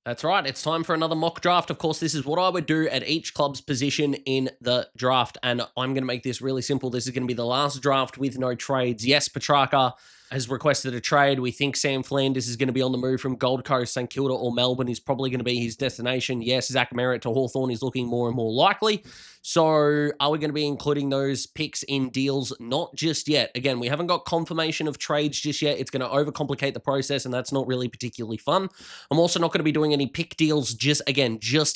That's right. It's time for another mock draft. Of course, this is what I would do at each club's position in the draft. And I'm going to make this really simple. This is going to be the last draft with no trades. Yes, Petrarca has requested a trade. We think Sam Flanders is going to be on the move from Gold Coast, St Kilda or Melbourne is probably going to be his destination. Yes, Zach Merritt to Hawthorn is looking more and more likely. So are we going to be including those picks in deals? Not just yet. Again, we haven't got confirmation of trades just yet. It's going to overcomplicate the process, and that's not really particularly fun. I'm also not going to be doing any pick deals just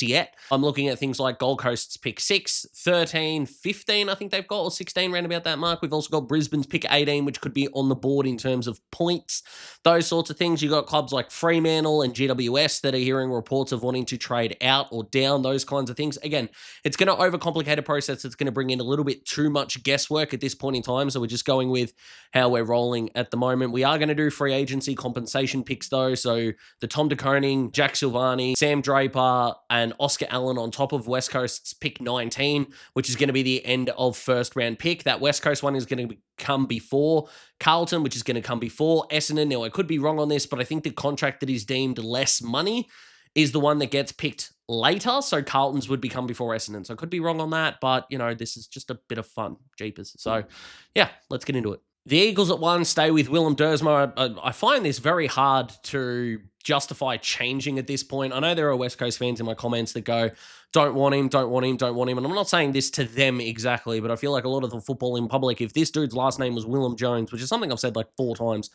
yet. I'm looking at things like Gold Coast's pick 6, 13, 15, I think they've got, or 16, round about that mark. We've also got Brisbane's pick 18, which could be on the board in terms of points. Those sorts of things. You've got clubs like Fremantle and GWS that are hearing reports of wanting to trade out or down, those kinds of things. Again, it's going to overcomplicate a process that's going to bring in a little bit too much guesswork at this point in time, so we're just going with how we're rolling at the moment. We are going to do free agency compensation picks, though, so the Tom DeConing, Jack Silvani, Sam Draper, and Oscar Allen on top of West Coast's pick 19, which is going to be the end of first round pick. That West Coast one is going to come before Carlton, which is going to come before Essendon. Now, I could be wrong on this, but I think the contract that is deemed less money is the one that gets picked later, so Carlton's would become before Essendon. So I could be wrong on that, but, this is just a bit of fun, jeepers. So, yeah, let's get into it. The Eagles at 1 stay with Willem Dersma. I find this very hard to justify changing at this point. I know there are West Coast fans in my comments that go, don't want him. And I'm not saying this to them exactly, but I feel like a lot of the footballing public, if this dude's last name was Willem Jones, which is something I've said like 4 times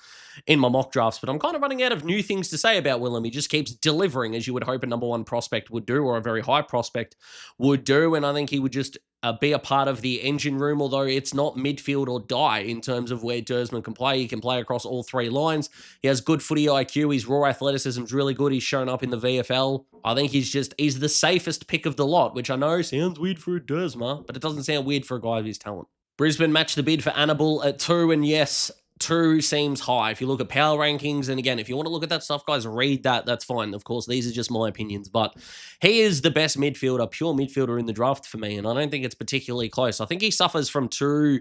in my mock drafts, but I'm kind of running out of new things to say about Willem. He just keeps delivering, as you would hope a number 1 prospect would do, or a very high prospect would do. And I think he would just be a part of the engine room, although it's not midfield or die in terms of where Dersman can play. He can play across all 3 lines. He has good footy IQ. His raw athleticism is really good. He's shown up in the VFL. I think he's the safest pick of the lot, which I know sounds weird for a Dersma, but it doesn't sound weird for a guy of his talent. Brisbane matched the bid for Annabelle at 2, and yes, 2 seems high. If you look at power rankings, and again, if you want to look at that stuff, guys, read that. That's fine. Of course, these are just my opinions, but he is the best midfielder, pure midfielder in the draft for me, and I don't think it's particularly close. I think he suffers from 2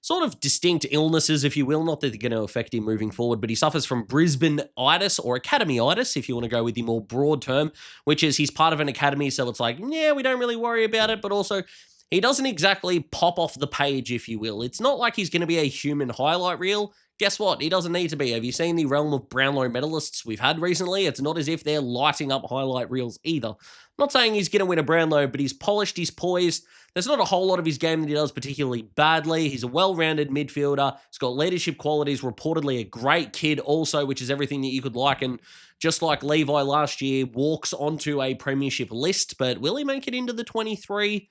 sort of distinct illnesses, if you will. Not that they're going to affect him moving forward, but he suffers from Brisbane-itis or academy-itis, if you want to go with the more broad term, which is he's part of an academy, so it's like, yeah, we don't really worry about it, but also he doesn't exactly pop off the page, if you will. It's not like he's going to be a human highlight reel. Guess what? He doesn't need to be. Have you seen the realm of Brownlow medalists we've had recently? It's not as if they're lighting up highlight reels either. I'm not saying he's going to win a Brownlow, but he's polished, he's poised. There's not a whole lot of his game that he does particularly badly. He's a well-rounded midfielder. He's got leadership qualities, reportedly a great kid also, which is everything that you could like. And just like Levi last year, walks onto a premiership list, but will he make it into the 23?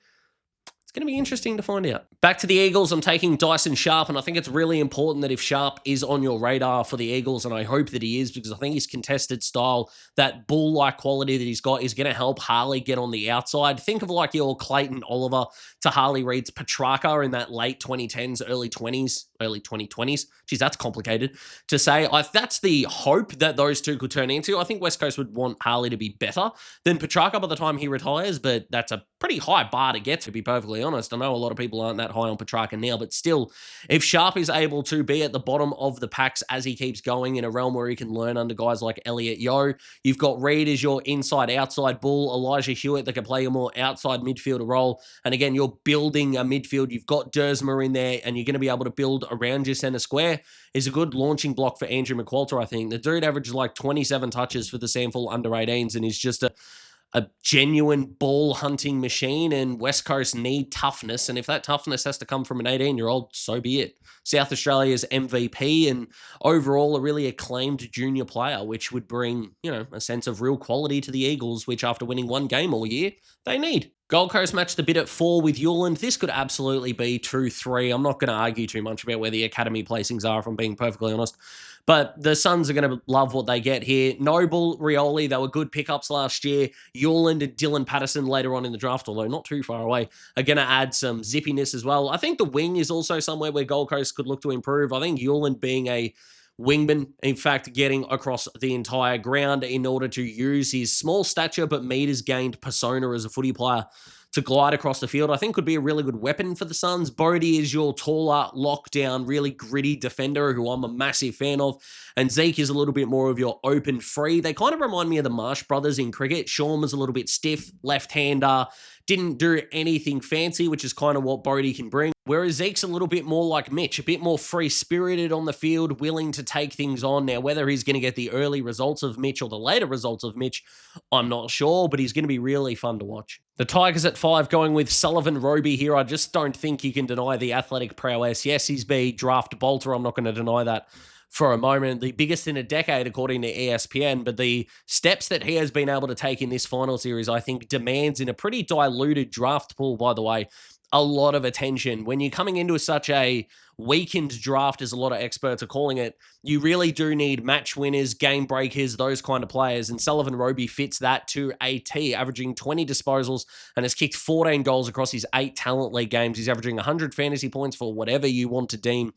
Going to be interesting to find out. Back to the Eagles, I'm taking Dyson Sharp, and I think it's really important that if Sharp is on your radar for the Eagles, and I hope that he is, because I think his contested style, that bull-like quality that he's got, is going to help Harley get on the outside. Think of like your Clayton Oliver to Harley Reid's Petrarca in that late 2010s, early 2020s. Geez, that's complicated to say. That's the hope that those two could turn into. I think West Coast would want Harley to be better than Petrarca by the time he retires, but that's a pretty high bar to get, to be perfectly honest. I know a lot of people aren't that high on Petrarca now, but still, if Sharp is able to be at the bottom of the packs as he keeps going in a realm where he can learn under guys like Elliot Yeo, you've got Reid as your inside-outside bull, Elijah Hewitt that can play a more outside midfielder role, and again, you're building a midfield. You've got Dersma in there, and you're going to be able to build around your centre square. Is a good launching block for Andrew McQualter, I think. The dude averages like 27 touches for the sample under 18s, and he's just a genuine ball hunting machine, and West Coast need toughness. And if that toughness has to come from an 18-year-old, so be it. South Australia's MVP and overall a really acclaimed junior player, which would bring, a sense of real quality to the Eagles, which after winning 1 game all year, they need. Gold Coast matched the bid at 4 with Yuland. This could absolutely be 2-3. I'm not going to argue too much about where the academy placings are, if I'm being perfectly honest. But the Suns are going to love what they get here. Noble, Rioli, they were good pickups last year. Yuland and Dylan Patterson later on in the draft, although not too far away, are going to add some zippiness as well. I think the wing is also somewhere where Gold Coast could look to improve. I think Yuland being a wingman, in fact, getting across the entire ground in order to use his small stature but meters gained persona as a footy player to glide across the field, I think could be a really good weapon for the Suns. Bodie is your taller, lockdown, really gritty defender who I'm a massive fan of. And Zeke is a little bit more of your open free. They kind of remind me of the Marsh brothers in cricket. Sean was a little bit stiff, left-hander, didn't do anything fancy, which is kind of what Bodie can bring. Whereas Zeke's a little bit more like Mitch, a bit more free-spirited on the field, willing to take things on. Now, whether he's going to get the early results of Mitch or the later results of Mitch, I'm not sure, but he's going to be really fun to watch. The Tigers at 5 going with Sullivan Roby here. I just don't think you can deny the athletic prowess. Yes, he's the draft bolter. I'm not going to deny that for a moment. The biggest in a decade, according to ESPN, but the steps that he has been able to take in this final series, I think, demands in a pretty diluted draft pool, by the way, a lot of attention. When you're coming into such a weakened draft, as a lot of experts are calling it, you really do need match winners, game breakers, those kind of players. And Sullivan Roby fits that to a T, averaging 20 disposals and has kicked 14 goals across his 8 Talent League games. He's averaging 100 fantasy points for whatever you want to deem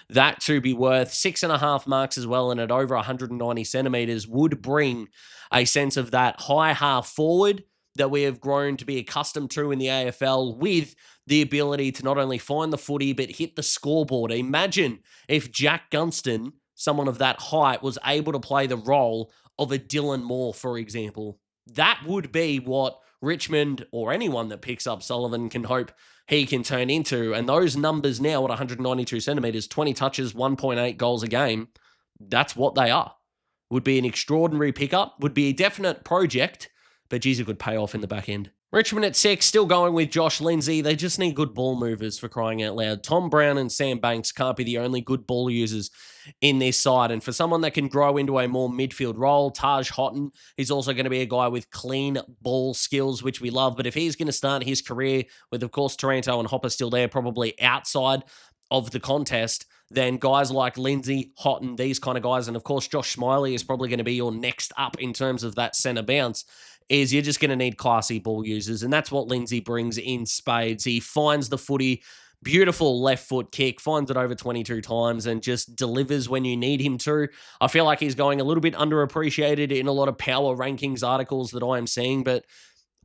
that to be worth. 6.5 marks as well, and at over 190 centimeters would bring a sense of that high half forward that we have grown to be accustomed to in the AFL, with the ability to not only find the footy, but hit the scoreboard. Imagine if Jack Gunston, someone of that height, was able to play the role of a Dylan Moore, for example. That would be what Richmond, or anyone that picks up Sullivan, can hope he can turn into. And those numbers now at 192 centimeters, 20 touches, 1.8 goals a game, that's what they are. Would be an extraordinary pickup, would be a definite project, but geez, it could pay off in the back end. Richmond at 6, still going with Josh Lindsay. They just need good ball movers, for crying out loud. Tom Brown and Sam Banks can't be the only good ball users in this side. And for someone that can grow into a more midfield role, Taj Houghton, he's also going to be a guy with clean ball skills, which we love. But if he's going to start his career with, of course, Taranto and Hopper still there, probably outside of the contest, then guys like Lindsay, Houghton, these kind of guys, and of course Josh Smiley is probably going to be your next up in terms of that centre bounce, is you're just going to need classy ball users, and that's what Lindsay brings in spades. He finds the footy, beautiful left foot kick, finds it over 22 times, and just delivers when you need him to. I feel like he's going a little bit underappreciated in a lot of power rankings articles that I am seeing, but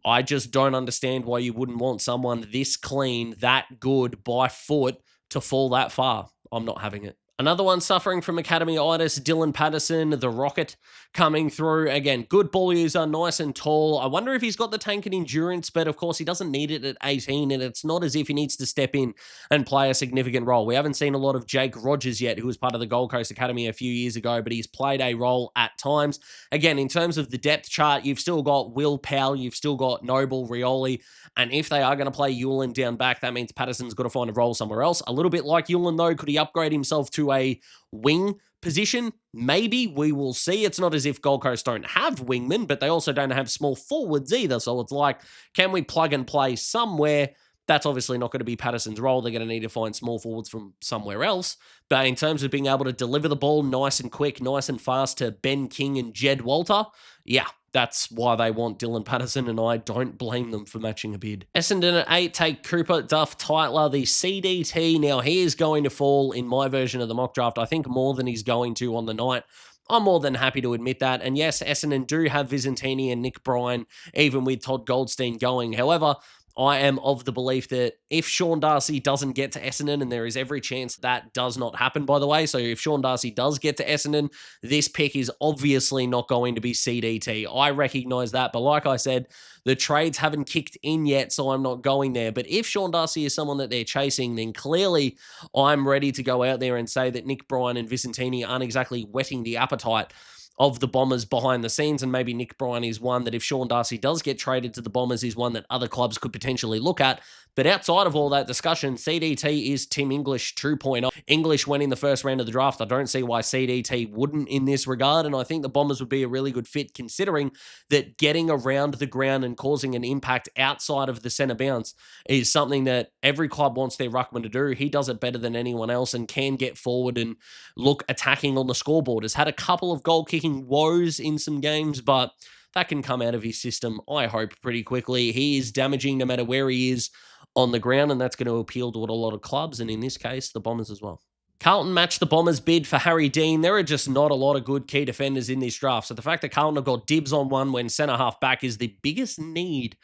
I just don't understand why you wouldn't want someone this clean, that good by foot to fall that far. I'm not having it. Another one suffering from academy-itis, Dylan Patterson, the Rocket, coming through. Again, good ball user, nice and tall. I wonder if he's got the tank and endurance, but of course he doesn't need it at 18, and it's not as if he needs to step in and play a significant role. We haven't seen a lot of Jake Rogers yet, who was part of the Gold Coast Academy a few years ago, but he's played a role at times. Again, in terms of the depth chart, you've still got Will Powell, you've still got Noble, Rioli, and if they are going to play Hewlin down back, that means Patterson's got to find a role somewhere else. A little bit like Hewlin, though, could he upgrade himself to a wing position? Maybe. We will see. It's not as if Gold Coast don't have wingmen, but they also don't have small forwards either. So it's like, can we plug and play somewhere? That's obviously not going to be Patterson's role. They're going to need to find small forwards from somewhere else. But in terms of being able to deliver the ball nice and quick, nice and fast to Ben King and Jed Walter, yeah, that's why they want Dylan Patterson, and I don't blame them for matching a bid. Essendon at 8 take Cooper Duff Tytler, the CDT. Now, he is going to fall in my version of the mock draft, I think, more than he's going to on the night. I'm more than happy to admit that. And yes, Essendon do have Visentini and Nick Bryan, even with Todd Goldstein going. However, I am of the belief that if Sean Darcy doesn't get to Essendon, and there is every chance that does not happen, by the way, so if Sean Darcy does get to Essendon, this pick is obviously not going to be CDT. I recognise that, but like I said, the trades haven't kicked in yet, so I'm not going there. But if Sean Darcy is someone that they're chasing, then clearly I'm ready to go out there and say that Nick Bryan and Visentini aren't exactly whetting the appetite of the Bombers behind the scenes, and maybe Nick Bryan is one that if Sean Darcy does get traded to the Bombers is one that other clubs could potentially look at. But outside of all that discussion, CDT is Tim English 2.0. English went in the first round of the draft. I don't see why CDT wouldn't in this regard, and I think the Bombers would be a really good fit considering that getting around the ground and causing an impact outside of the centre bounce is something that every club wants their ruckman to do. He does it better than anyone else and can get forward and look attacking on the scoreboard. Has had a couple of goal-kicking woes in some games, but that can come out of his system, I hope, pretty quickly. He is damaging no matter where he is on the ground, and that's going to appeal to a lot of clubs, and in this case, the Bombers as well. Carlton matched the Bombers' bid for Harry Dean. There are just not a lot of good key defenders in this draft, so the fact that Carlton have got dibs on one when centre-half back is the biggest need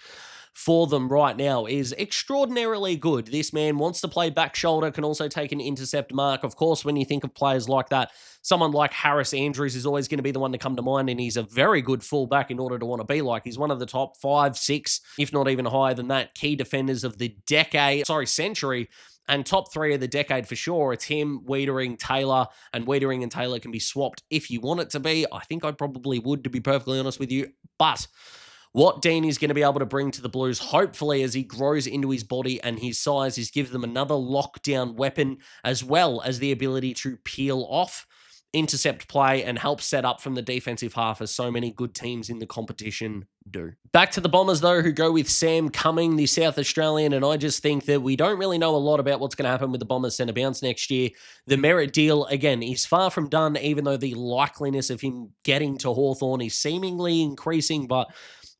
for them right now is extraordinarily good. This man wants to play back shoulder, can also take an intercept mark. Of course, when you think of players like that, someone like Harris Andrews is always going to be the one to come to mind, and he's a very good fullback in order to want to be like. He's one of the top 5, 6, if not even higher than that, key defenders of the century. And top 3 of the decade for sure. It's him, Wiedering, Taylor, and Wiedering and Taylor can be swapped if you want it to be. I think I probably would, to be perfectly honest with you. But what Dean is going to be able to bring to the Blues, hopefully as he grows into his body and his size, is give them another lockdown weapon, as well as the ability to peel off, intercept play, and help set up from the defensive half, as so many good teams in the competition do. Back to the Bombers, though, who go with Sam Cumming, the South Australian, and I just think that we don't really know a lot about what's going to happen with the Bombers centre bounce next year. The Merritt deal, again, is far from done, even though the likeliness of him getting to Hawthorn is seemingly increasing, but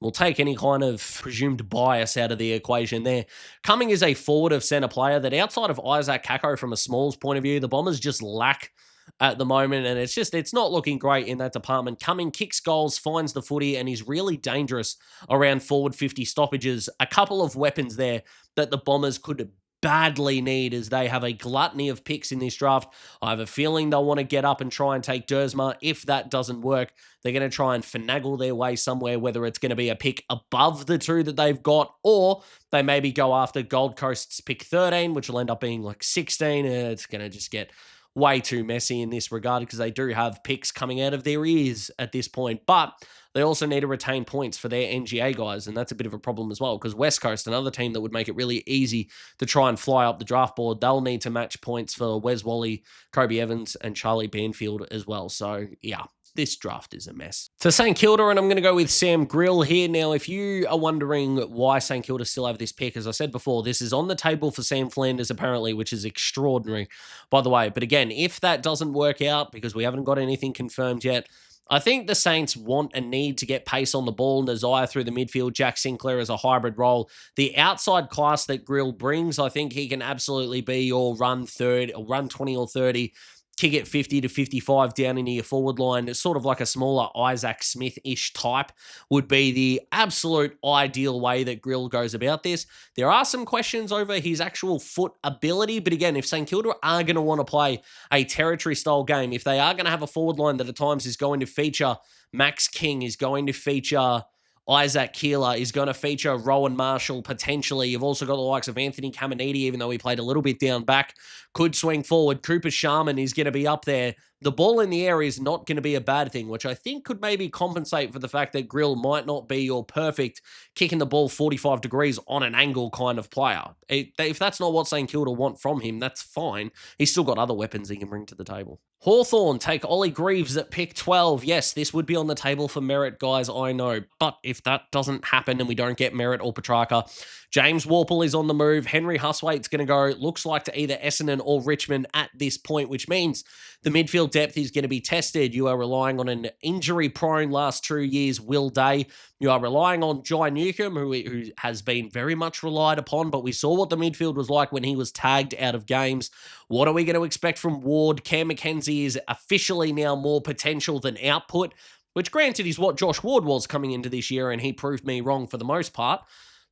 we'll take any kind of presumed bias out of the equation there. Cumming is a forward of centre player that, outside of Isaac Kako from a Smalls point of view, the Bombers just lack at the moment, and it's not looking great in that department. Cumming kicks goals, finds the footy, and he's really dangerous around forward 50 stoppages. A couple of weapons there that the Bombers could badly need, as they have a gluttony of picks in this draft. I have a feeling they'll want to get up and try and take Dersma. If that doesn't work, they're going to try and finagle their way somewhere, whether it's going to be a pick above the 2 that they've got, or they maybe go after Gold Coast's pick 13, which will end up being like 16, and it's going to just get way too messy in this regard, because they do have picks coming out of their ears at this point. But they also need to retain points for their NGA guys, and that's a bit of a problem as well, because West Coast, another team that would make it really easy to try and fly up the draft board, they'll need to match points for Wes Wally, Kobe Evans, and Charlie Banfield as well. So, yeah, this draft is a mess. To St Kilda, and I'm going to go with Sam Grill here. Now, if you are wondering why St Kilda still have this pick, as I said before, this is on the table for Sam Flanders, apparently, which is extraordinary, by the way. But again, if that doesn't work out, because we haven't got anything confirmed yet, I think the Saints want and need to get pace on the ball. Nazaya through the midfield, Jack Sinclair as a hybrid role. The outside class that Grill brings, I think he can absolutely be your run 20 or 30, kick it 50 to 55 down into your forward line. It's sort of like a smaller Isaac Smith-ish type would be the absolute ideal way that Grill goes about this. There are some questions over his actual foot ability, but again, if St Kilda are going to want to play a territory-style game, if they are going to have a forward line that at times is going to feature Max King, is going to feature Isaac Keeler, is going to feature Rowan Marshall potentially. You've also got the likes of Anthony Caminiti, even though he played a little bit down back, could swing forward. Cooper Sharman is going to be up there. The ball in the air is not going to be a bad thing, which I think could maybe compensate for the fact that Grill might not be your perfect kicking the ball 45 degrees on an angle kind of player. If that's not what St Kilda want from him, that's fine. He's still got other weapons he can bring to the table. Hawthorn take Ollie Greaves at pick 12. Yes, this would be on the table for Merritt, guys, I know. But if that doesn't happen and we don't get Merritt or Petrarca, James Worpel is on the move. Henry Huswaite's going to go, looks like, to either Essendon or Richmond at this point, which means the midfield depth is going to be tested. You are relying on an injury-prone last 2 years Will Day. You are relying on Jai Newcomb, who has been very much relied upon, but we saw what the midfield was like when he was tagged out of games. What are we going to expect from Ward? Cam McKenzie is officially now more potential than output, which granted is what Josh Ward was coming into this year, and he proved me wrong for the most part.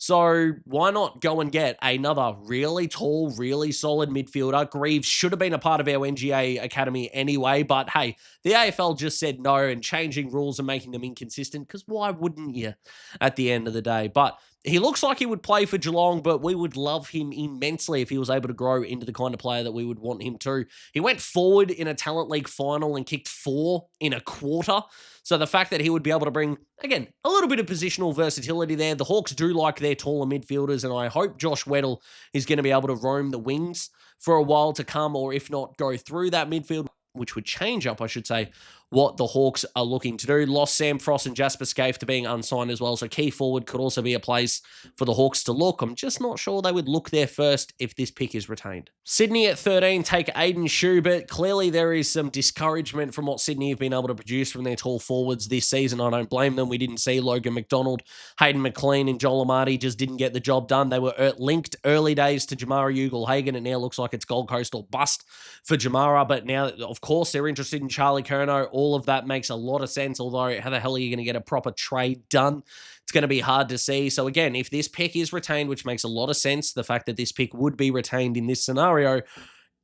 So why not go and get another really tall, really solid midfielder? Greaves should have been a part of our NGA Academy anyway, but hey, the AFL just said no and changing rules and making them inconsistent, because why wouldn't you at the end of the day? But he looks like he would play for Geelong, but we would love him immensely if he was able to grow into the kind of player that we would want him to. He went forward in a Talent League final and kicked 4 in a quarter. So the fact that he would be able to bring, again, a little bit of positional versatility there. The Hawks do like their taller midfielders, and I hope Josh Weddle is going to be able to roam the wings for a while to come, or if not, go through that midfield, which would change up, I should say, what the Hawks are looking to do. Lost Sam Frost and Jasper Scaife to being unsigned as well, so key forward could also be a place for the Hawks to look. I'm just not sure they would look there first if this pick is retained. Sydney at 13 take Aiden Schubert. Clearly there is some discouragement from what Sydney have been able to produce from their tall forwards this season. I don't blame them. We didn't see Logan McDonald, Hayden McLean, and Joel Amati just didn't get the job done. They were linked early days to Jamara Ugle-Hagan, and now looks like it's Gold Coast or bust for Jamara. But now, of course, they're interested in Charlie Curnow all of that makes a lot of sense, although how the hell are you going to get a proper trade done? It's going to be hard to see. So again, if this pick is retained, which makes a lot of sense, the fact that this pick would be retained in this scenario,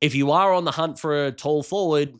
if you are on the hunt for a tall forward,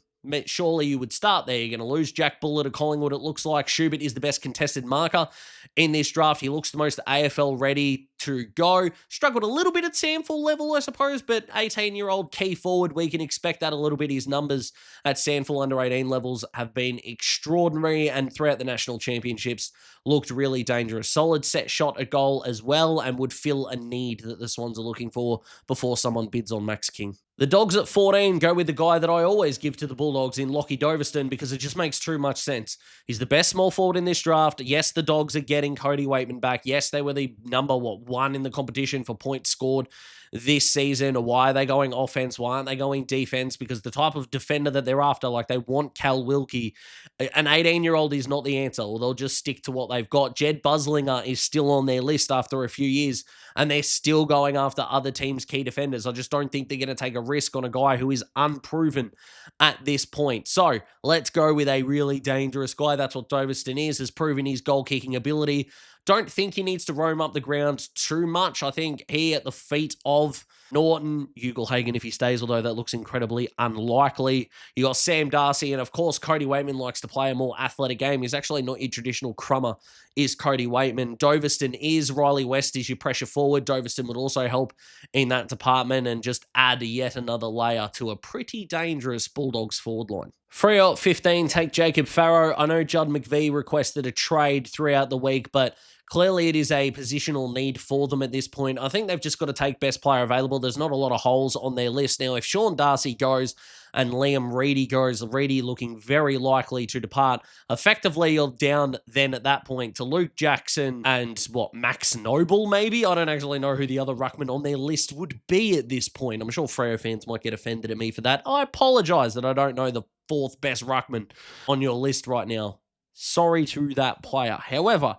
surely you would start there. You're going to lose Jack Bullard to Collingwood, it looks like. Schubert is the best contested marker in this draft. He looks the most AFL ready to go. Struggled a little bit at Sandford level, I suppose, but 18-year-old key forward, we can expect that a little bit. His numbers at Sandford under 18 levels have been extraordinary, and throughout the national championships looked really dangerous. Solid set shot at goal as well, and would fill a need that the Swans are looking for before someone bids on Max King. The Dogs at 14 go with the guy that I always give to the Bulldogs in Lockie Doverston, because it just makes too much sense. He's the best small forward in this draft. Yes, the Dogs are getting Cody Waitman back. Yes, they were the number, one in the competition for points scored this season. Why are they going offense? Why aren't they going defense? Because the type of defender that they're after, like they want Cal Wilkie. An 18-year-old is not the answer, or they'll just stick to what they've got. Jed Buslinger is still on their list after a few years, and they're still going after other teams' key defenders. I just don't think they're going to take a risk on a guy who is unproven at this point. So let's go with a really dangerous guy. That's what Doverston is, has proven his goal-kicking ability. Don't think he needs to roam up the ground too much. I think he, at the feet of Norton, Ugle-Hagan if he stays, although that looks incredibly unlikely. You got Sam Darcy, and of course, Cody Waitman likes to play a more athletic game. He's actually not your traditional crummer, is Cody Waitman. Doverston is Riley West is your pressure forward. Doverston would also help in that department and just add yet another layer to a pretty dangerous Bulldogs forward line. Freo at 15, take Jacob Farrow. I know Judd McVie requested a trade throughout the week, but clearly it is a positional need for them at this point. I think they've just got to take best player available. There's not a lot of holes on their list. Now, if Sean Darcy goes and Liam Reedy goes, Reedy looking very likely to depart, effectively you're down then at that point to Luke Jackson and, Max Noble maybe? I don't actually know who the other ruckman on their list would be at this point. I'm sure Freo fans might get offended at me for that. I apologise that I don't know the fourth best ruckman on your list right now. Sorry to that player. However,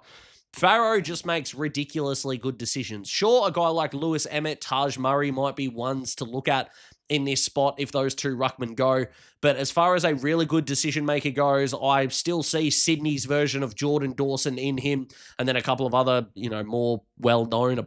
Farrow just makes ridiculously good decisions. Sure, a guy like Lewis Emmett, Taj Murray might be ones to look at in this spot if those two ruckmen go. But as far as a really good decision maker goes, I still see Sydney's version of Jordan Dawson in him, and then a couple of other, more well-known,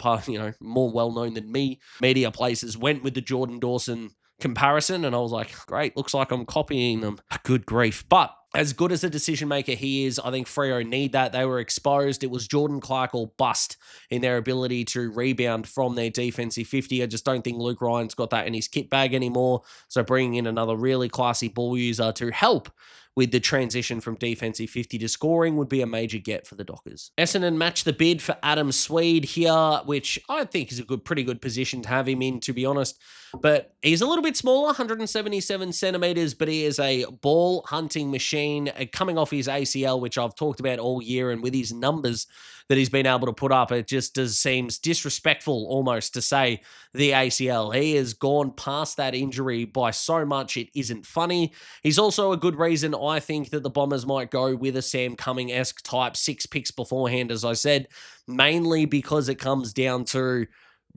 more well-known than me, media places went with the Jordan Dawson comparison, and I was like, great, looks like I'm copying them. Good grief. But as good as a decision maker he is, I think Freo need that. They were exposed. It was Jordan Clark or bust in their ability to rebound from their defensive 50. I just don't think Luke Ryan's got that in his kit bag anymore. So bringing in another really classy ball user to help with the transition from defensive 50 to scoring would be a major get for the Dockers. Essendon match the bid for Adam Swede here, which I think is a pretty good position to have him in, to be honest. But he's a little bit smaller, 177 centimeters, but he is a ball hunting machine coming off his ACL, which I've talked about all year, and with his numbers that he's been able to put up, it just seems disrespectful almost to say the ACL. He has gone past that injury by so much it isn't funny. He's also a good reason I think that the Bombers might go with a Sam Cumming-esque type 6 picks beforehand, as I said, mainly because it comes down to,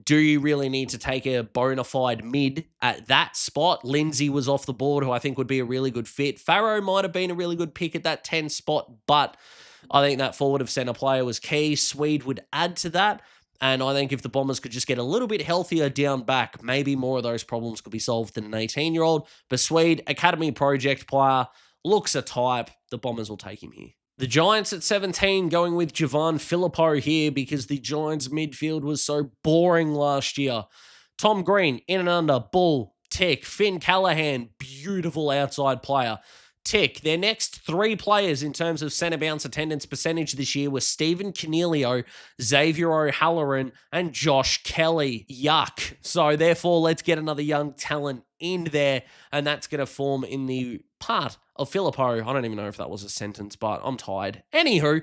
do you really need to take a bona fide mid at that spot? Lindsay was off the board, who I think would be a really good fit. Farrow might have been a really good pick at that 10 spot, but I think that forward of centre player was key. Swede would add to that. And I think if the Bombers could just get a little bit healthier down back, maybe more of those problems could be solved than an 18-year-old. But Swede, academy project player, looks a type. The Bombers will take him here. The Giants at 17 going with Javan Phillippo here because the Giants midfield was so boring last year. Tom Green, in and under, Bull, Tick, Finn Callahan, beautiful outside player. Tick, their next 3 players in terms of centre bounce attendance percentage this year were Stephen Canelio, Xavier O'Halloran, and Josh Kelly. Yuck. So therefore, let's get another young talent in there, and that's going to form in the part of Phillippo. I don't even know if that was a sentence, but I'm tired. Anywho,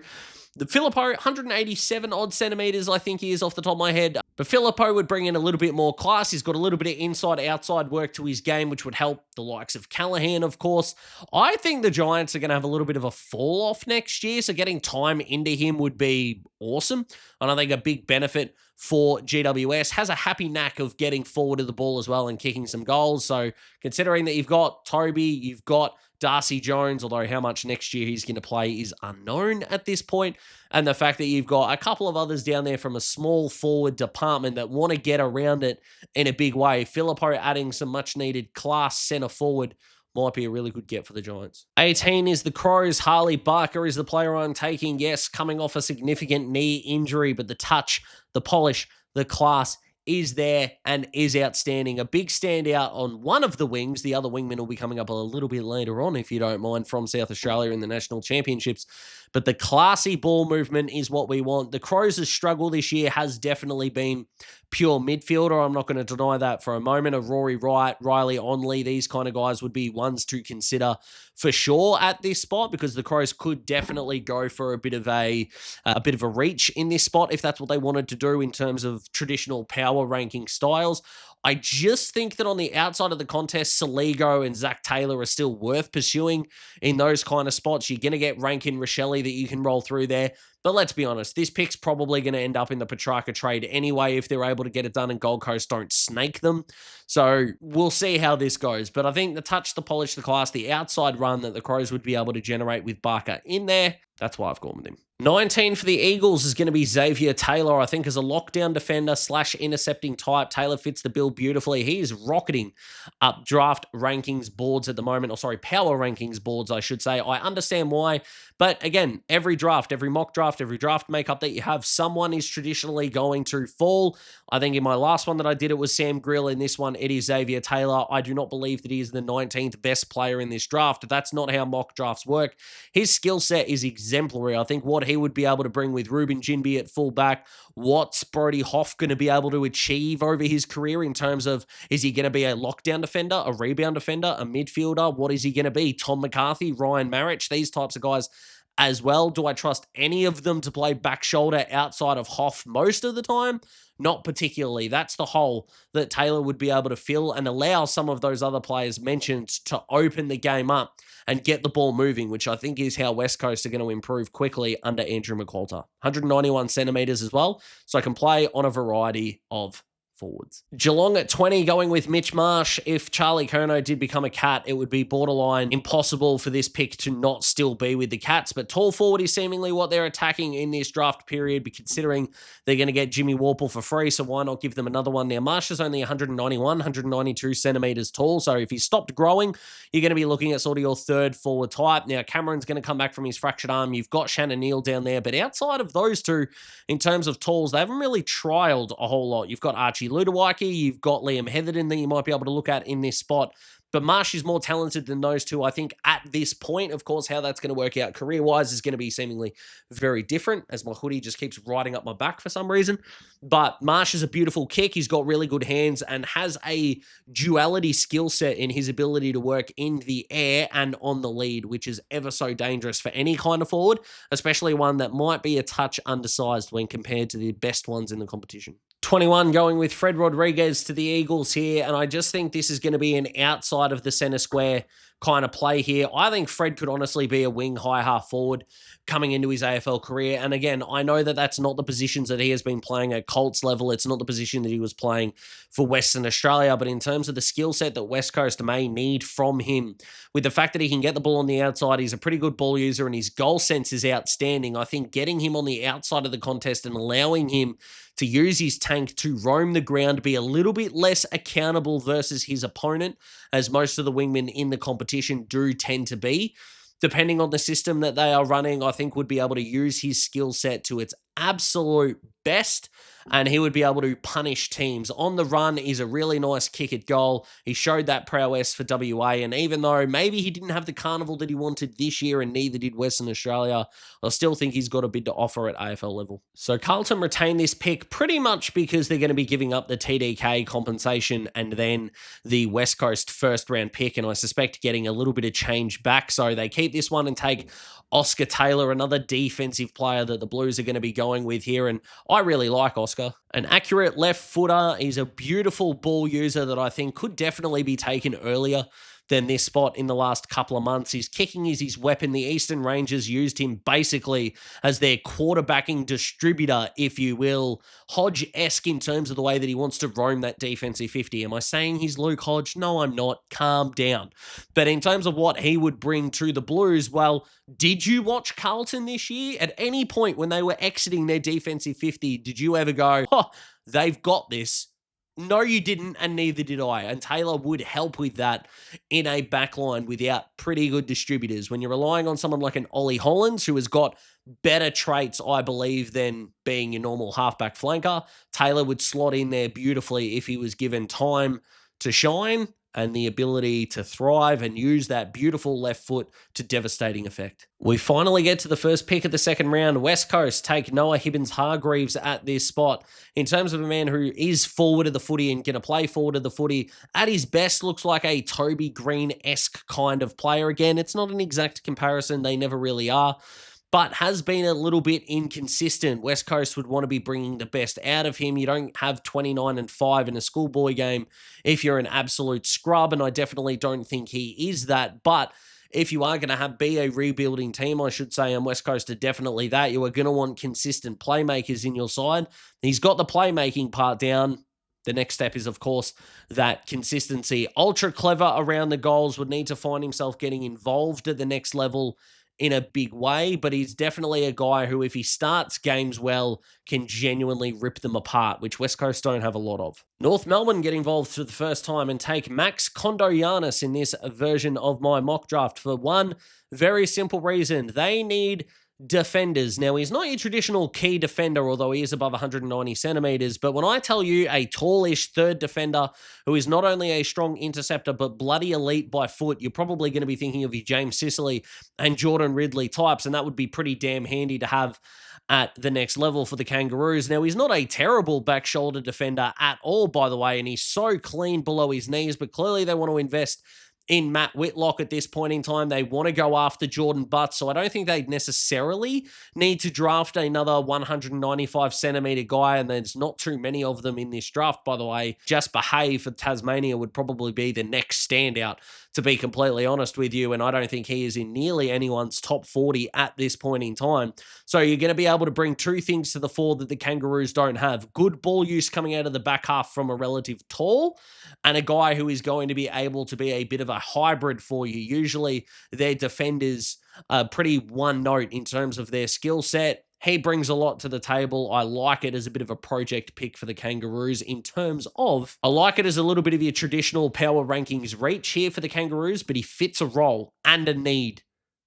the Phillippo, 187 odd centimeters, I think he is off the top of my head. But Phillippo would bring in a little bit more class. He's got a little bit of inside-outside work to his game, which would help the likes of Callahan, of course. I think the Giants are going to have a little bit of a fall-off next year, so getting time into him would be awesome. And I think a big benefit for GWS. Has a happy knack of getting forward of the ball as well and kicking some goals. So considering that you've got Toby, you've got Darcy Jones, although how much next year he's going to play is unknown at this point, and the fact that you've got a couple of others down there from a small forward department that want to get around it in a big way. Filippo adding some much-needed class centre forward might be a really good get for the Giants. 18 is the Crows. Harley Barker is the player I'm taking. Yes, coming off a significant knee injury, but the touch, the polish, the class is there and is outstanding. A big standout on one of the wings. The other wingman will be coming up a little bit later on, if you don't mind, from South Australia in the National Championships. But the classy ball movement is what we want. The Crows' struggle this year has definitely been pure midfielder. I'm not going to deny that for a moment. Of Rory Wright, Riley Onley, these kind of guys would be ones to consider for sure at this spot, because the Crows could definitely go for a bit of a reach in this spot if that's what they wanted to do in terms of traditional power ranking styles. I just think that on the outside of the contest, Saligo and Zach Taylor are still worth pursuing in those kind of spots. You're going to get Rankin Rochelle that you can roll through there. But let's be honest, this pick's probably going to end up in the Petrarca trade anyway if they're able to get it done and Gold Coast don't snake them. So we'll see how this goes. But I think the touch, the polish, the class, the outside run that the Crows would be able to generate with Barker in there, that's why I've gone with him. 19 for the Eagles is going to be Xavier Taylor. I think as a lockdown defender / intercepting type, Taylor fits the bill beautifully. He is rocketing up draft rankings boards at the moment, power rankings boards, I should say. I understand why, but again, every draft, every mock draft, every draft makeup that you have, someone is traditionally going to fall. I think in my last one that I did, it was Sam Grill. In this one, it is Xavier Taylor. I do not believe that he is the 19th best player in this draft. That's not how mock drafts work. His skill set is exemplary. I think what he would be able to bring with Ruben Jinby at fullback, what's Brody Hoff going to be able to achieve over his career in terms of, is he going to be a lockdown defender, a rebound defender, a midfielder? What is he going to be? Tom McCarthy, Ryan Marich, these types of guys as well. Do I trust any of them to play back shoulder outside of Hoff most of the time? Not particularly. That's the hole that Taylor would be able to fill and allow some of those other players mentioned to open the game up and get the ball moving, which I think is how West Coast are going to improve quickly under Andrew McQualter. 191 centimetres as well, so I can play on a variety of forwards. Geelong at 20, going with Mitch Marsh. If Charlie Curnow did become a Cat, it would be borderline impossible for this pick to not still be with the Cats, but tall forward is seemingly what they're attacking in this draft period, but considering they're going to get Jimmy Warple for free, so why not give them another one? Now, Marsh is only 191, 192 centimetres tall, so if he stopped growing, you're going to be looking at sort of your third forward type. Now, Cameron's going to come back from his fractured arm. You've got Shannon Neal down there, but outside of those two, in terms of talls, they haven't really trialed a whole lot. You've got Archie Ludowiecki, you've got Liam Heatherton that you might be able to look at in this spot. But Marsh is more talented than those two, I think, at this point. Of course, how that's going to work out career-wise is going to be seemingly very different, as my hoodie just keeps riding up my back for some reason. But Marsh is a beautiful kick. He's got really good hands and has a duality skill set in his ability to work in the air and on the lead, which is ever so dangerous for any kind of forward, especially one that might be a touch undersized when compared to the best ones in the competition. 21 going with Fred Rodriguez to the Eagles here, and I just think this is going to be an outside of the centre square kind of play here. I think Fred could honestly be a wing high half forward coming into his AFL career. And again, I know that that's not the positions that he has been playing at Colts level. It's not the position that he was playing for Western Australia. But in terms of the skill set that West Coast may need from him, with the fact that he can get the ball on the outside, he's a pretty good ball user and his goal sense is outstanding. I think getting him on the outside of the contest and allowing him to use his tank to roam the ground, be a little bit less accountable versus his opponent, as most of the wingmen in the competition do tend to be, depending on the system that they are running, I think would be able to use his skill set to its absolute best, and he would be able to punish teams. On the run, he's a really nice kick at goal. He showed that prowess for WA, and even though maybe he didn't have the carnival that he wanted this year, and neither did Western Australia, I still think he's got a bit to offer at AFL level. So Carlton retain this pick pretty much because they're going to be giving up the TDK compensation and then the West Coast first round pick, and I suspect getting a little bit of change back. So they keep this one and take Oscar Taylor, another defensive player that the Blues are going to be going with here, and I really like Oscar. An accurate left footer. He's a beautiful ball user that I think could definitely be taken earlier than this spot in the last couple of months. His kicking is his weapon. The Eastern Rangers used him basically as their quarterbacking distributor, if you will. Hodge-esque in terms of the way that he wants to roam that defensive 50. Am I saying he's Luke Hodge? No, I'm not. Calm down. But in terms of what he would bring to the Blues, well, did you watch Carlton this year? At any point when they were exiting their defensive 50, did you ever go, oh, they've got this? No, you didn't, and neither did I. And Taylor would help with that in a backline without pretty good distributors. When you're relying on someone like an Ollie Hollands, who has got better traits, I believe, than being your normal halfback flanker, Taylor would slot in there beautifully if he was given time to shine and the ability to thrive and use that beautiful left foot to devastating effect. We finally get to the first pick of the second round. West Coast take Noah Hibbins-Hargreaves at this spot. In terms of a man who is forward of the footy and going to play forward of the footy, at his best looks like a Toby Green-esque kind of player. Again, it's not an exact comparison. They never really are, but has been a little bit inconsistent. West Coast would want to be bringing the best out of him. You don't have 29-5 in a schoolboy game if you're an absolute scrub, and I definitely don't think he is that. But if you are going to be a rebuilding team, I should say, and West Coast are definitely that, you are going to want consistent playmakers in your side. He's got the playmaking part down. The next step is, of course, that consistency. Ultra clever around the goals, would need to find himself getting involved at the next level in a big way, but he's definitely a guy who, if he starts games well, can genuinely rip them apart, which West Coast don't have a lot of. North Melbourne get involved for the first time and take Max Kondoyanis in this version of my mock draft for one very simple reason. They need defenders. Now, he's not your traditional key defender, although he is above 190 centimeters. But when I tell you a tallish third defender who is not only a strong interceptor, but bloody elite by foot, you're probably going to be thinking of your James Sicily and Jordan Ridley types, and that would be pretty damn handy to have at the next level for the Kangaroos. Now, he's not a terrible back shoulder defender at all, by the way, and he's so clean below his knees, but clearly they want to invest in Matt Whitlock at this point in time. They want to go after Jordan Butts, so I don't think they necessarily need to draft another 195 centimeter guy, and there's not too many of them in this draft, by the way. Jasper Hay for Tasmania would probably be the next standout, to be completely honest with you, and I don't think he is in nearly anyone's top 40 at this point in time. So you're going to be able to bring two things to the fore that the Kangaroos don't have. Good ball use coming out of the back half from a relative tall, and a guy who is going to be able to be a bit of a hybrid for you. Usually their defenders are pretty one note in terms of their skill set. He brings a lot to the table. I like it as a bit of a project pick for the Kangaroos in terms of, I like it as a little bit of your traditional power rankings reach here for the Kangaroos, but he fits a role and a need,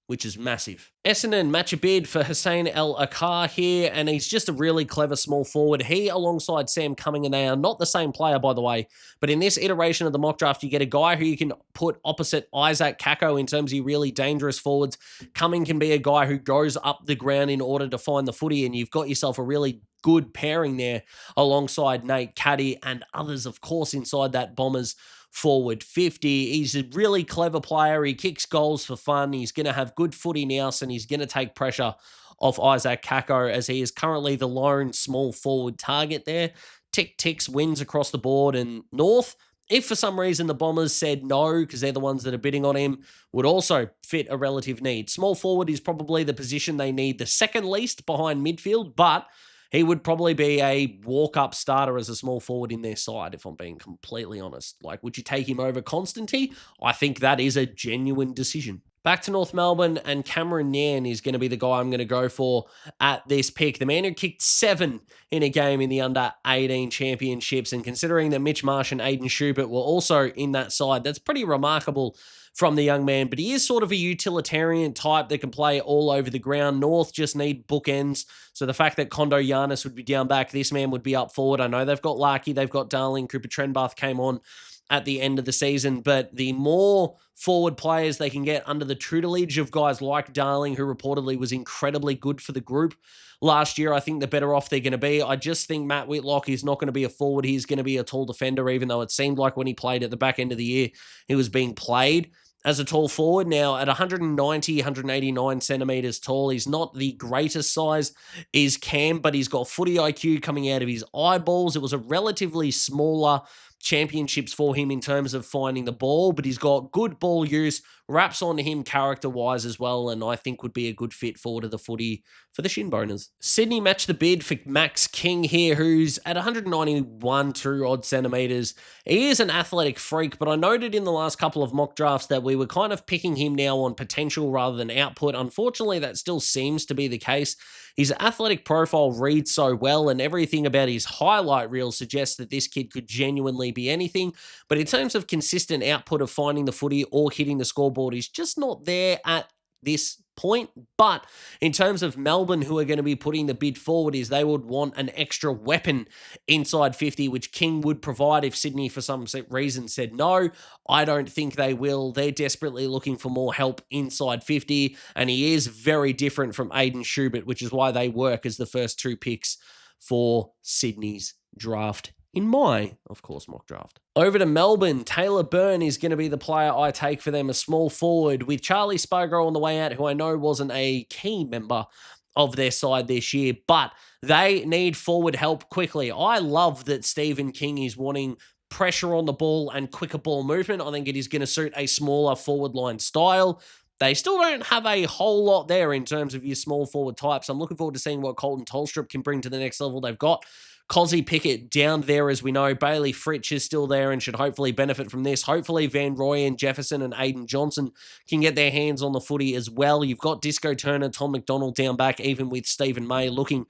which is massive. Essendon match a bid for Hussein El Akar here, and he's just a really clever small forward. He, alongside Sam Cumming, and they are not the same player, by the way, but in this iteration of the mock draft, you get a guy who you can put opposite Isaac Kako in terms of your really dangerous forwards. Cumming can be a guy who goes up the ground in order to find the footy, and you've got yourself a really good pairing there alongside Nate Caddy and others, of course, inside that Bombers forward 50. He's a really clever player. He kicks goals for fun. He's going to have good footy nous, and he's going to take pressure off Isaac Kako, as he is currently the lone small forward target there. Ticks wins across the board, and North, if for some reason the Bombers said no, because they're the ones that are bidding on him, would also fit a relative need. Small forward is probably the position they need the second least behind midfield, but he would probably be a walk-up starter as a small forward in their side, if I'm being completely honest. Like, would you take him over Constantine? I think that is a genuine decision. Back to North Melbourne, and Cameron Nairn is going to be the guy I'm going to go for at this pick. The man who kicked 7 in a game in the under-18 championships, and considering that Mitch Marsh and Aiden Schubert were also in that side, that's pretty remarkable from the young man, but he is sort of a utilitarian type that can play all over the ground. North just need bookends, so the fact that Kondoyanis would be down back, this man would be up forward. I know they've got Larkey, they've got Darling, Cooper Trenbath came on at the end of the season, but the more forward players they can get under the tutelage of guys like Darling, who reportedly was incredibly good for the group last year, I think the better off they're going to be. I just think Matt Whitlock is not going to be a forward. He's going to be a tall defender, even though it seemed like when he played at the back end of the year, he was being played as a tall forward. Now, at 190, 189 centimeters tall, he's not the greatest size, is Cam, but he's got footy IQ coming out of his eyeballs. It was a relatively smaller championships for him in terms of finding the ball, but he's got good ball use, wraps onto him character-wise as well, and I think would be a good fit forward of the footy for the Shinboners. Sydney match the bid for Max King here, who's at 191 odd centimetres. He is an athletic freak, but I noted in the last couple of mock drafts that we were kind of picking him now on potential rather than output. Unfortunately, that still seems to be the case. His athletic profile reads so well, and everything about his highlight reel suggests that this kid could genuinely be anything. But in terms of consistent output of finding the footy or hitting the scoreboard, he's just not there at this point. But in terms of Melbourne, who are going to be putting the bid forward, is they would want an extra weapon inside 50, which King would provide if Sydney for some reason said no. I don't think they will. They're desperately looking for more help inside 50, and he is very different from Aiden Schubert, which is why they work as the first 2 picks for Sydney's draft in my, of course, mock draft. Over to Melbourne, Taylor Byrne is going to be the player I take for them, a small forward, with Charlie Spargo on the way out, who I know wasn't a key member of their side this year, but they need forward help quickly. I love that Stephen King is wanting pressure on the ball and quicker ball movement. I think it is going to suit a smaller forward line style. They still don't have a whole lot there in terms of your small forward types. I'm looking forward to seeing what Colton Tolstrup can bring to the next level. They've got Cozzy Pickett down there, as we know. Bailey Fritsch is still there and should hopefully benefit from this. Hopefully Van Rooyen, Jefferson, and Aiden Johnson can get their hands on the footy as well. You've got Disco Turner, Tom McDonald down back, even with Stephen May looking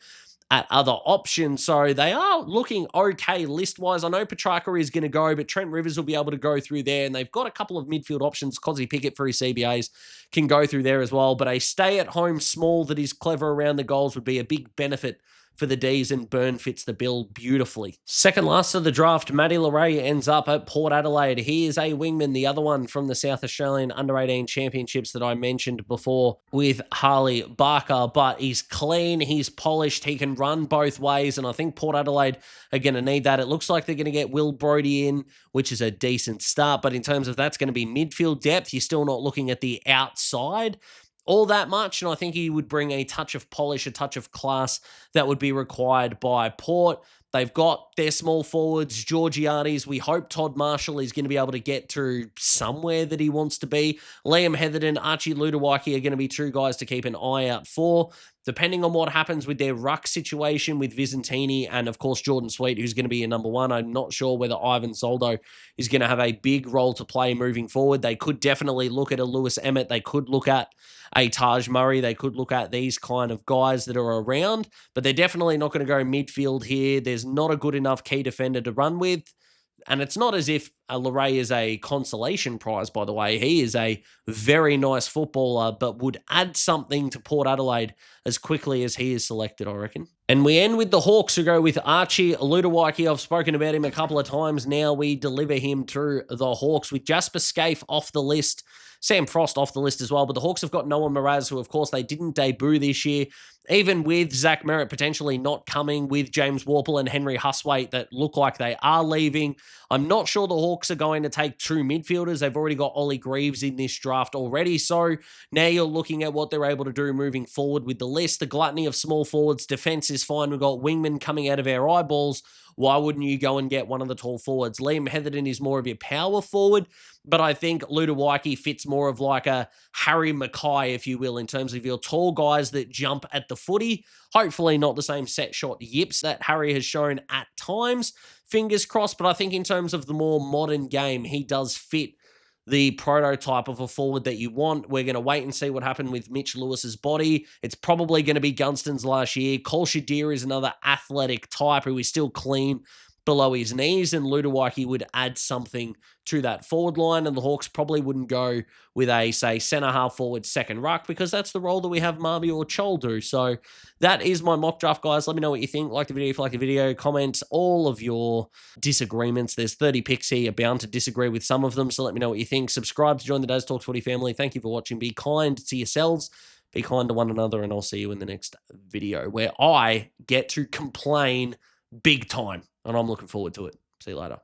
at other options. So they are looking okay list-wise. I know Petrarca is going to go, but Trent Rivers will be able to go through there, and they've got a couple of midfield options. Cozzy Pickett for his CBAs can go through there as well, but a stay-at-home small that is clever around the goals would be a big benefit for the Ds, and Byrne fits the bill beautifully. Second last of the draft, Matty Leray ends up at Port Adelaide. He is a wingman, the other one from the South Australian Under-18 Championships that I mentioned before with Harley Barker, but he's clean, he's polished, he can run both ways, and I think Port Adelaide are going to need that. It looks like they're going to get Will Brodie in, which is a decent start, but in terms of that's going to be midfield depth, you're still not looking at the outside all that much, and I think he would bring a touch of polish, a touch of class that would be required by Port. They've got their small forwards, Georgiades. We hope Todd Marshall is going to be able to get to somewhere that he wants to be. Liam Heatherton, Archie Ludowici are going to be 2 guys to keep an eye out for. Depending on what happens with their ruck situation with Vizentini and, of course, Jordan Sweet, who's going to be your number 1. I'm not sure whether Ivan Soldo is going to have a big role to play moving forward. They could definitely look at a Lewis Emmett. They could look at a Taj Murray. They could look at these kind of guys that are around, but they're definitely not going to go midfield here. There's not a good enough key defender to run with. And it's not as if Leray is a consolation prize, by the way. He is a very nice footballer, but would add something to Port Adelaide as quickly as he is selected, I reckon. And we end with the Hawks, who go with Archie Ludowici. I've spoken about him a couple of times now. We deliver him to the Hawks with Jasper Scaife off the list. Sam Frost off the list as well, but the Hawks have got Noah Mraz, who of course they didn't debut this year. Even with Zach Merritt potentially not coming, with James Warple and Henry Huswaite that look like they are leaving, I'm not sure the Hawks are going to take 2 midfielders. They've already got Ollie Greaves in this draft already, so now you're looking at what they're able to do moving forward with the list. The gluttony of small forwards, defense is fine. We've got wingmen coming out of our eyeballs. Why wouldn't you go and get one of the tall forwards? Liam Heatherton is more of your power forward, but I think Ludowici fits more of like a Harry Mackay, if you will, in terms of your tall guys that jump at the footy. Hopefully not the same set shot yips that Harry has shown at times. Fingers crossed, but I think in terms of the more modern game, he does fit the prototype of a forward that you want. We're going to wait and see what happened with Mitch Lewis's body. It's probably going to be Gunston's last year. Cole Shadir is another athletic type who is still clean below his knees, and Ludowici would add something to that forward line, and the Hawks probably wouldn't go with a, say, centre-half forward second ruck, because that's the role that we have Marby or Chol do. So that is my mock draft, guys. Let me know what you think. Like the video if you like the video. Comment all of your disagreements. There's 30 picks here. You're bound to disagree with some of them, so let me know what you think. Subscribe to join the Daz Talks Footy family. Thank you for watching. Be kind to yourselves. Be kind to one another, and I'll see you in the next video where I get to complain big time. And I'm looking forward to it. See you later.